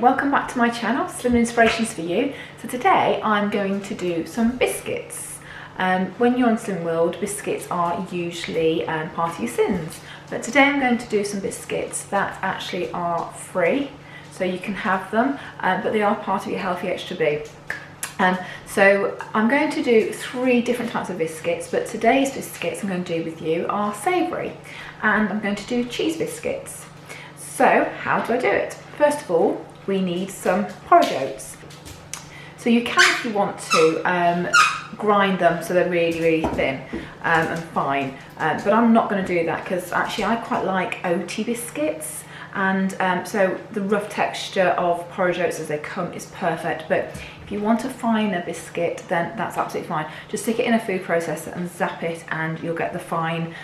welcome back to my channel, Slim Inspirations for You. So today I'm going to do some biscuits. When you're on Slim World, biscuits are usually part of your sins. But today I'm going to do some biscuits that actually are free, so you can have them, but they are part of your Healthy Extra B. So I'm going to do 3 different types of biscuits, but today's biscuits I'm going to do with you are savoury, and I'm going to do cheese biscuits. So how do I do it? First of all, we need some porridge oats. So you can, if you want to, grind them so they're really thin and fine, but I'm not going to do that because actually I quite like oaty biscuits, and so the rough texture of porridge oats as they come is perfect. But if you want a finer biscuit, then that's absolutely fine. Just stick it in a food processor and zap it and you'll get the fine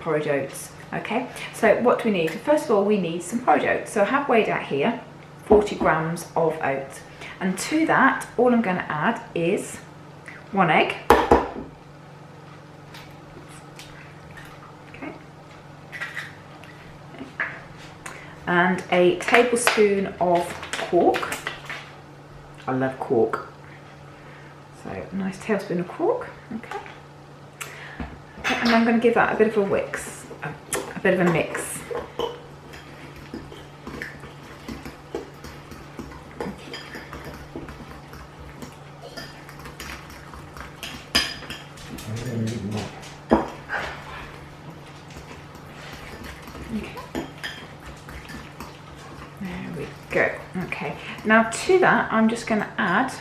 porridge oats. Okay, so what do we need? First of all, we need some porridge oats. So I have weighed out here 40 grams of oats, and to that all I'm going to add is 1 egg, okay, and a tablespoon of quark. I love quark, so a nice tablespoon of quark. Okay, and I'm going to give that a bit of a mix. Bit of a mix. Okay. There we go. Okay. Now to that, I'm just going to add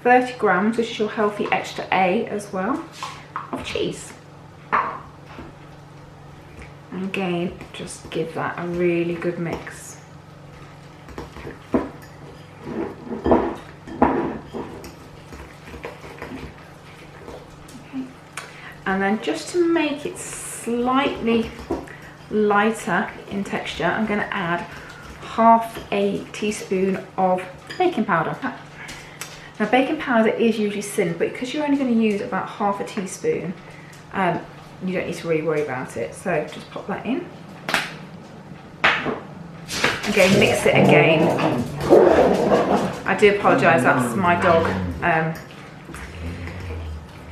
30 grams, which is your Healthy Extra A as well, of cheese. And again, just give that a really good mix. Okay. And then just to make it slightly lighter in texture, I'm going to add half a teaspoon of baking powder. Now baking powder is usually sin, but because you're only going to use about half a teaspoon, you don't need to really worry about it. So just pop that in. Again, mix it again. I do apologise, that's my dog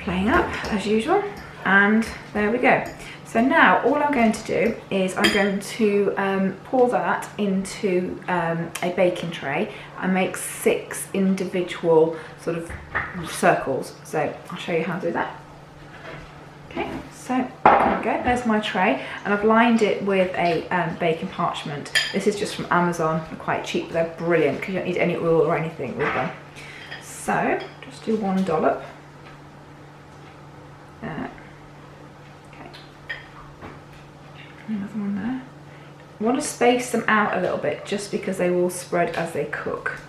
playing up as usual. And there we go. So now all I'm going to do is I'm going to pour that into a baking tray and make 6 individual sort of circles. So I'll show you how to do that. Okay, so there we go, there's my tray, and I've lined it with a baking parchment. This is just from Amazon, they're quite cheap, but they're brilliant because you don't need any oil or anything with them. So just do 1 dollop. Okay, another one there. I want to space them out a little bit just because they will spread as they cook.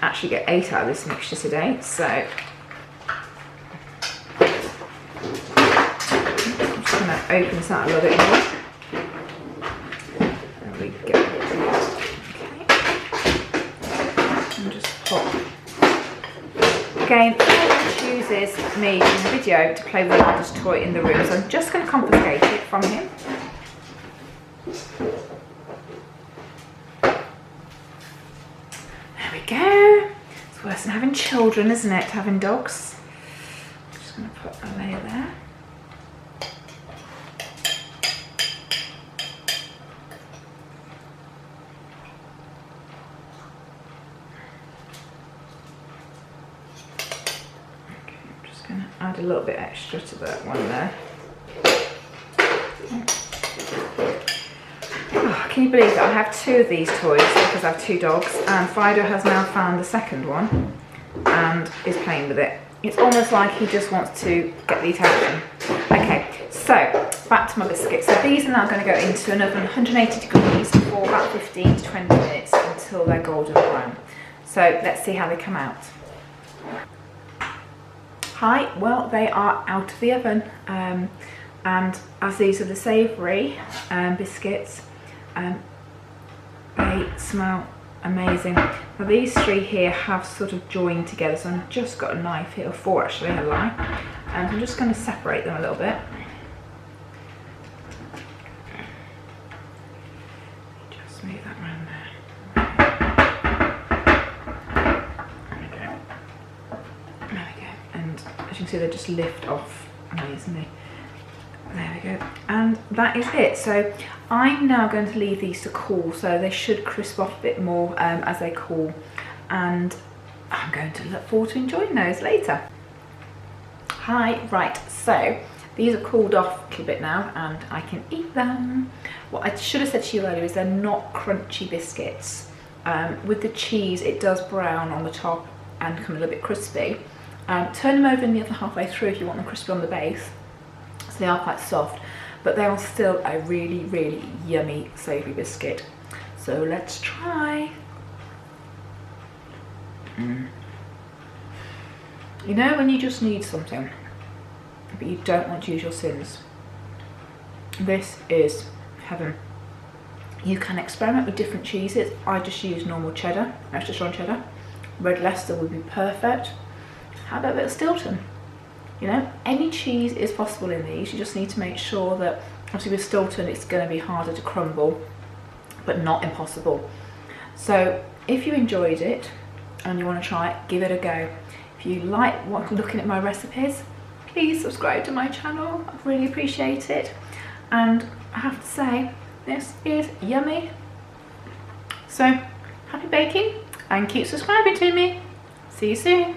Actually get 8 out of this mixture today, so I'm just going to open this out a little bit more. There we go. Okay. And just pop. Again, everyone chooses me in the video to play with the largest toy in the room, so I'm just going to confiscate it from him. There we go. It's worse than having children, isn't it? Having dogs. I'm just going to put a layer there. Okay, I'm just going to add a little bit extra to that one there. Can you believe that I have 2 of these toys because I have 2 dogs, and Fido has now found the second one and is playing with it. It's almost like he just wants to get the attention. Okay, so back to my biscuits. So these are now going to go into an oven 180 degrees for about 15 to 20 minutes until they're golden brown. So let's see how they come out. Hi, well they are out of the oven, and as these are the savoury biscuits, They smell amazing. Now these three here have sort of joined together, so I've just got a knife here, or four actually, I lie. And I'm just going to separate them a little bit. Just move that around there. There we go. There we go. And as you can see, they just lift off amazingly. There we go, and that is it. So I'm now going to leave these to cool, so they should crisp off a bit more as they cool, and I'm going to look forward to enjoying those later. Hi, right, so these are cooled off a little bit now and I can eat them. What I should have said to you earlier is they're not crunchy biscuits. With the cheese it does brown on the top and come a little bit crispy. Turn them over in the other halfway through if you want them crispy on the base. They are quite soft, but they are still a really, really yummy savoury biscuit. So let's try. You know when you just need something, but you don't want to use your sins? This is heaven. You can experiment with different cheeses. I just use normal cheddar, extra strong cheddar. Red Leicester would be perfect. How about a bit of Stilton? You know, any cheese is possible in these. You just need to make sure that, obviously with Stilton it's going to be harder to crumble, but not impossible. So if you enjoyed it and you want to try it, give it a go. If you like looking at my recipes, please subscribe to my channel. I really appreciate it. And I have to say, this is yummy. So happy baking and keep subscribing to me. See you soon.